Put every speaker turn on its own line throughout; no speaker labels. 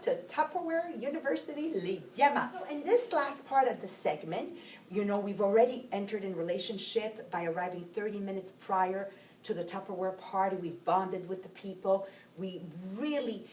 to Tupperware University Les Diamants. So in this last part of the segment, you know, we've already entered in relationship by arriving 30 minutes prior to the Tupperware party. We've bonded with the people. We really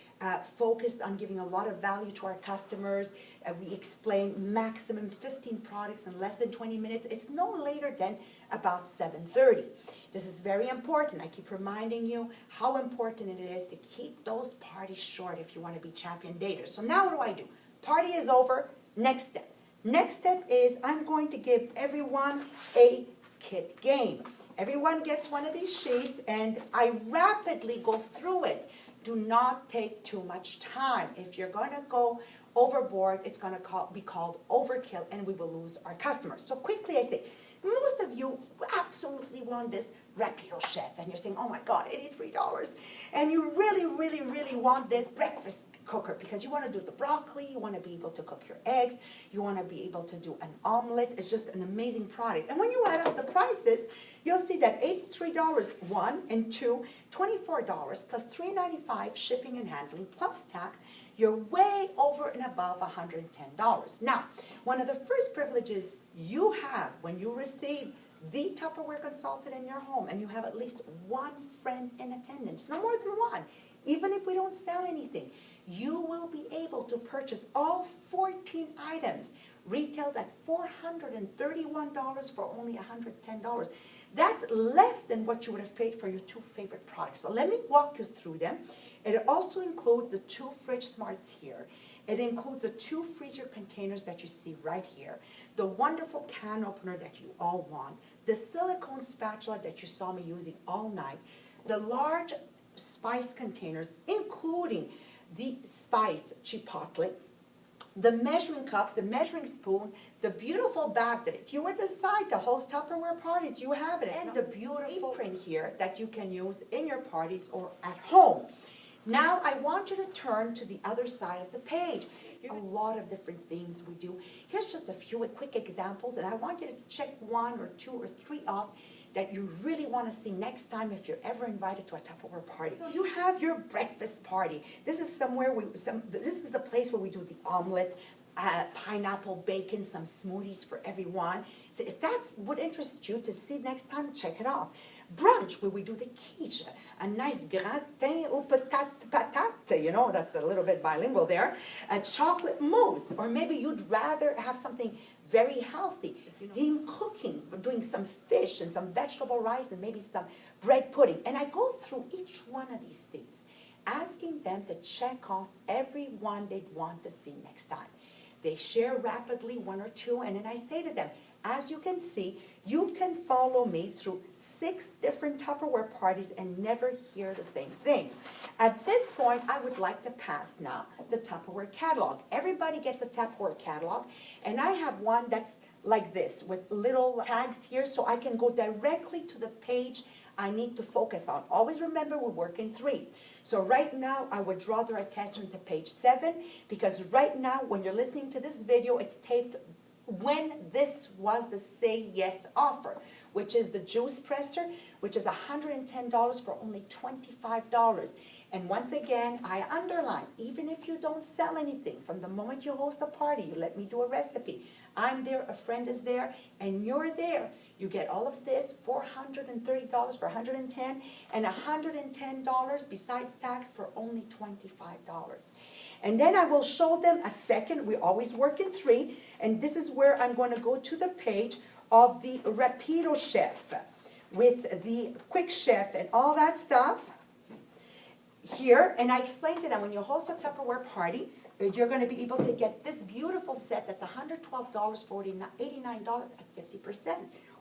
focused on giving a lot of value to our customers. We explained maximum 15 products in less than 20 minutes. It's no later than about 7:30. This is very important. I keep reminding you how important it is to keep those parties short if you want to be champion daters. So now what do? Party is over. Next step. Next step is I'm going to give everyone a kit game. Everyone gets one of these sheets, and I rapidly go through it. Do not take too much time. If you're going to go overboard, it's going to be called overkill, and we will lose our customers. So quickly I say, most of you absolutely want this Replica Chef, and you're saying, oh my God, $83. And you really, really, really want this breakfast cooker because you want to do the broccoli, you want to be able to cook your eggs, you want to be able to do an omelet. It's just an amazing product. And when you add up the prices, you'll see that $83, one, and two, $24 plus $3.95 shipping and handling plus tax, you're way over and above $110. Now, one of the first privileges you have when you receive the Tupperware consultant in your home, and you have at least one friend in attendance, no more than one, even if we don't sell anything, you will be able to purchase all 14 items retailed at $431 for only $110. That's less than what you would have paid for your two favorite products. So let me walk you through them. It also includes the two fridge smarts here. It includes the two freezer containers that you see right here, the wonderful can opener that you all want, the silicone spatula that you saw me using all night, the large spice containers, including the spice chipotle, the measuring cups, the measuring spoon, the beautiful bag that if you would decide to host Tupperware parties, you have it, and the beautiful apron here that you can use in your parties or at home. Now I want you to turn to the other side of the page. A lot of different things we do. Here's just a few quick examples, and I want you to check one or two or three off that you really want to see next time if you're ever invited to a Tupperware party. So you have your breakfast party. This is somewhere this is the place where we do the omelet, pineapple, bacon, some smoothies for everyone. So if that would interest you to see next time, check it out. Brunch, where we do the quiche, a nice gratin aux patates, you know, that's a little bit bilingual there, a chocolate mousse, or maybe you'd rather have something very healthy, steam cooking, we're doing some fish and some vegetable rice and maybe some bread pudding. And I go through each one of these things, asking them to check off every one they'd want to see next time. They share rapidly one or two, and then I say to them, as you can see, you can follow me through 6 different Tupperware parties and never hear the same thing. At this point, I would like to pass now the Tupperware catalog. Everybody gets a Tupperware catalog, and I have one that's like this with little tags here so I can go directly to the page I need to focus on. Always remember we work in threes. So right now, I would draw their attention to page 7 because right now, when you're listening to this video, it's taped when this was the Say Yes offer, which is the juice presser, which is $110 for only $25. And once again, I underline, even if you don't sell anything, from the moment you host a party, you let me do a recipe, I'm there, a friend is there, and you're there. You get all of this, $430 for $110, and $110 besides tax for only $25. And then I will show them a second, we always work in 3, and this is where I'm going to go to the page of the Replica Chef, with the Quick Chef and all that stuff here. And I explained to them, when you host a Tupperware party, you're going to be able to get this beautiful set that's $112 for $89 at 50%.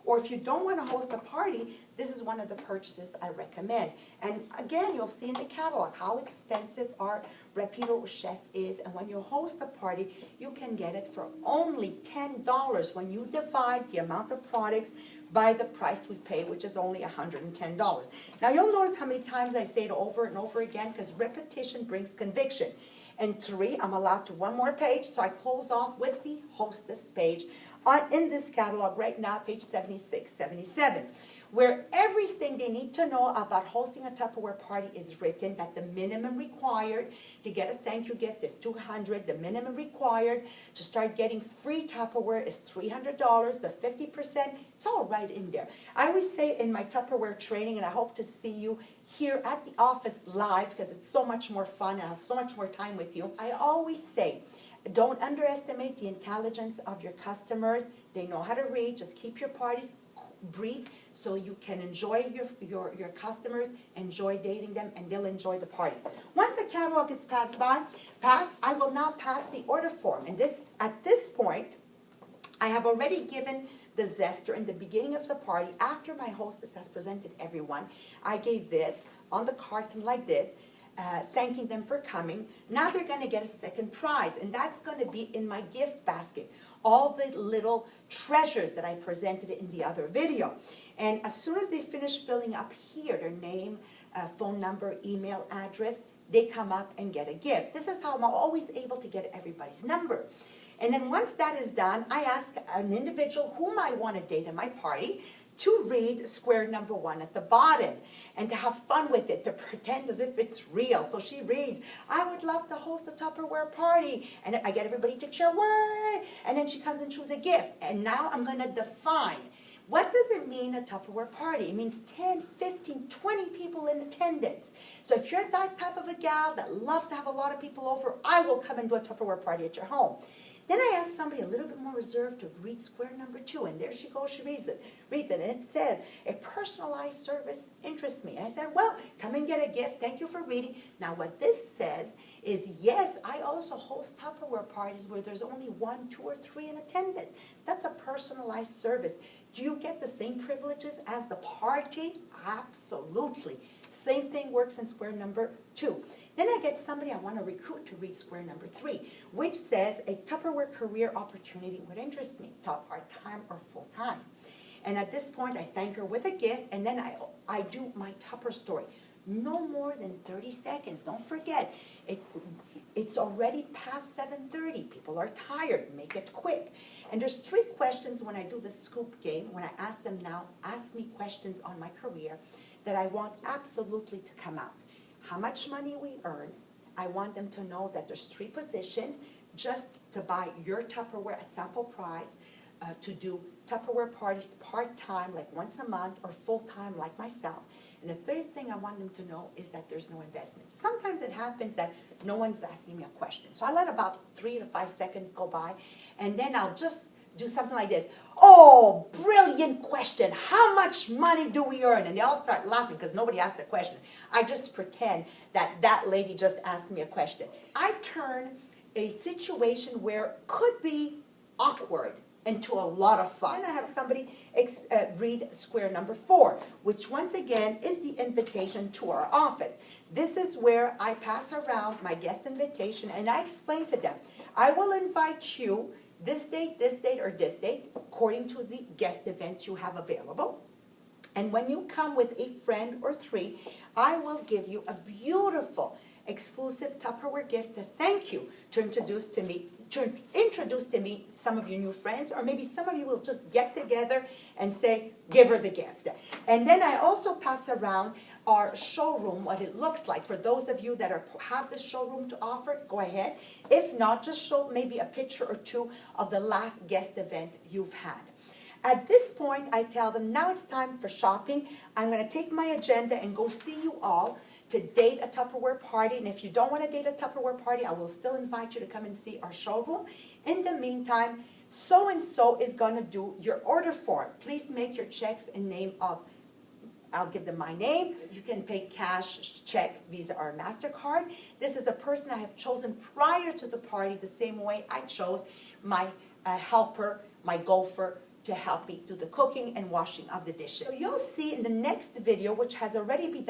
Or if you don't want to host a party, this is one of the purchases I recommend. And again, you'll see in the catalog how expensive our Replica Chef is. And when you host a party, you can get it for only $10 when you divide the amount of products by the price we pay, which is only $110. Now you'll notice how many times I say it over and over again, because repetition brings conviction. And 3, I'm allowed to one more page, so I close off with the hostess page in this catalog right now, page 76, 77. where everything they need to know about hosting a Tupperware party is written, that the minimum required to get a thank you gift is $200. The minimum required to start getting free Tupperware is $300. The 50%, it's all right in there. I always say in my Tupperware training, and I hope to see you here at the office live because it's so much more fun. I have so much more time with you. I always say, don't underestimate the intelligence of your customers. They know how to read. Just keep your parties brief so you can enjoy your customers, enjoy dating them, and they'll enjoy the party. Once the catalog is passed, I will now pass the order form. And at this point, I have already given the zester in the beginning of the party. After my hostess has presented everyone, I gave this on the carton like this, thanking them for coming. Now they're going to get a second prize, and that's going to be in my gift basket. All the little treasures that I presented in the other video. And as soon as they finish filling up here, their name, phone number, email address, they come up and get a gift. This is how I'm always able to get everybody's number. And then once that is done, I ask an individual whom I want to date at my party to read square number 1 at the bottom and to have fun with it, to pretend as if it's real. So she reads, I would love to host a Tupperware party. And I get everybody to cheer, word. And then she comes and chooses a gift. And now I'm going to define, what does it mean, a Tupperware party? It means 10, 15, 20 people in attendance. So if you're that type of a gal that loves to have a lot of people over, I will come and do a Tupperware party at your home. Then I asked somebody a little bit more reserved to read square number 2, and there she goes, she reads it, and it says, a personalized service interests me. And I said, well, come and get a gift, thank you for reading. Now what this says is, yes, I also host Tupperware parties where there's only 1, 2, or 3 in attendance. That's a personalized service. Do you get the same privileges as the party? Absolutely. Same thing works in square number 2. Then I get somebody I want to recruit to read square number 3, which says a Tupperware career opportunity would interest me, part-time or full-time. And at this point, I thank her with a gift, and then I do my Tupper story. No more than 30 seconds. Don't forget, it's already past 7:30. People are tired. Make it quick. And there's 3 questions when I do the scoop game, when I ask them now, ask me questions on my career that I want absolutely to come out. How much money we earn. I want them to know that there's 3 positions just to buy your Tupperware at sample price, to do Tupperware parties part-time, like once a month, or full-time, like myself. And the 3rd thing I want them to know is that there's no investment. Sometimes it happens that no one's asking me a question. So I let about 3 to 5 seconds go by, and then I'll just do something like this. Oh, brilliant question. How much money do we earn? And they all start laughing because nobody asked the question. I just pretend that that lady just asked me a question. I turn a situation where could be awkward into a lot of fun. And I have somebody read square number 4, which once again is the invitation to our office. This is where I pass around my guest invitation and I explain to them, I will invite you this date, or this date, according to the guest events you have available. And when you come with a friend or 3, I will give you a beautiful, exclusive Tupperware gift to thank you, to introduce to me some of your new friends, or maybe some of you will just get together and say, give her the gift. And then I also pass around our showroom, what it looks like. For those of you that have the showroom to offer, go ahead. If not, just show maybe a picture or 2 of the last guest event you've had. At this point, I tell them, now it's time for shopping. I'm going to take my agenda and go see you all to date a Tupperware party. And if you don't want to date a Tupperware party, I will still invite you to come and see our showroom. In the meantime, so-and-so is going to do your order form. Please make your checks in name of, I'll give them my name. You can pay cash, check, Visa, or MasterCard. This is a person I have chosen prior to the party, the same way I chose my helper, my gopher, to help me do the cooking and washing of the dishes. So you'll see in the next video, which has already been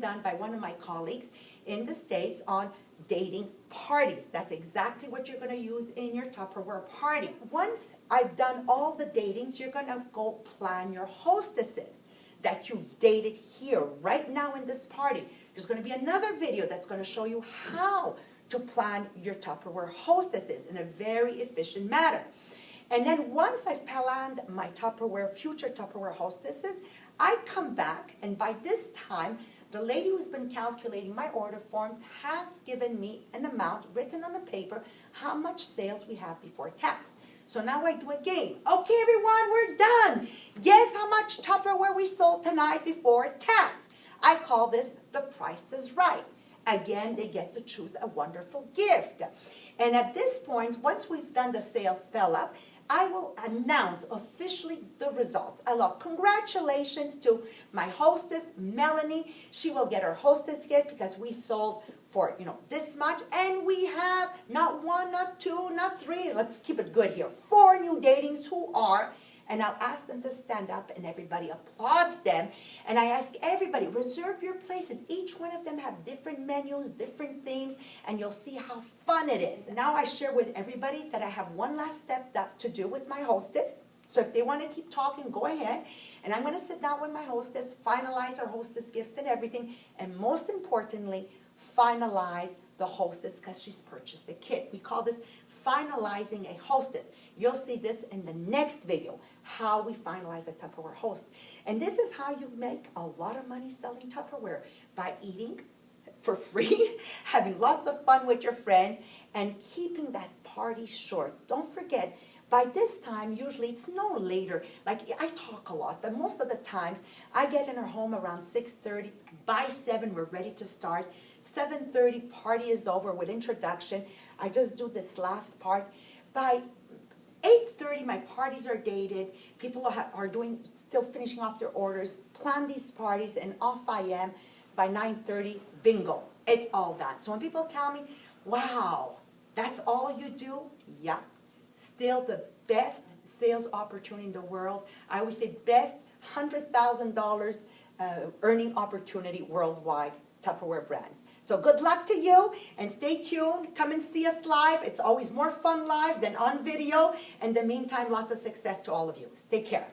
done by one of my colleagues in the States on dating parties. That's exactly what you're going to use in your Tupperware party. Once I've done all the datings, you're going to go plan your hostesses that you've dated here right now in this party. There's going to be another video that's going to show you how to plan your Tupperware hostesses in a very efficient manner. And then once I've planned my Tupperware, future Tupperware hostesses, I come back, and by this time, the lady who's been calculating my order forms has given me an amount written on the paper, how much sales we have before tax. So now I do a game. Okay, everyone, we're done. Guess how much Tupperware we sold tonight before tax. I call this the Price is Right. Again, they get to choose a wonderful gift. And at this point, once we've done the sales fill up, I will announce officially the results. Congratulations to my hostess, Melanie. She will get her hostess gift because we sold for, this much. And we have not one, not two, not three. Let's keep it good here. 4 new datings who are. And I'll ask them to stand up, and everybody applauds them. And I ask everybody, reserve your places. Each one of them have different menus, different themes, and you'll see how fun it is. And now I share with everybody that I have one last step to do with my hostess. So if they want to keep talking, go ahead. And I'm going to sit down with my hostess, finalize our hostess gifts and everything, and most importantly, finalize the hostess because she's purchased the kit. We call this finalizing a hostess. You'll see this in the next video, how we finalize a Tupperware host. And this is how you make a lot of money selling Tupperware, by eating for free, having lots of fun with your friends, and keeping that party short. Don't forget, by this time, usually it's no later. Like, I talk a lot, but most of the times, I get in her home around 6:30. By 7, we're ready to start. 7:30, party is over with introduction. I just do this last part. By 8:30, my parties are dated. People are still finishing off their orders. Plan these parties, and off I am. By 9:30, bingo, it's all done. So when people tell me, wow, that's all you do? Yeah, still the best sales opportunity in the world. I always say best $100,000 earning opportunity worldwide, Tupperware brands. So good luck to you, and stay tuned. Come and see us live. It's always more fun live than on video. In the meantime, lots of success to all of you. Take care.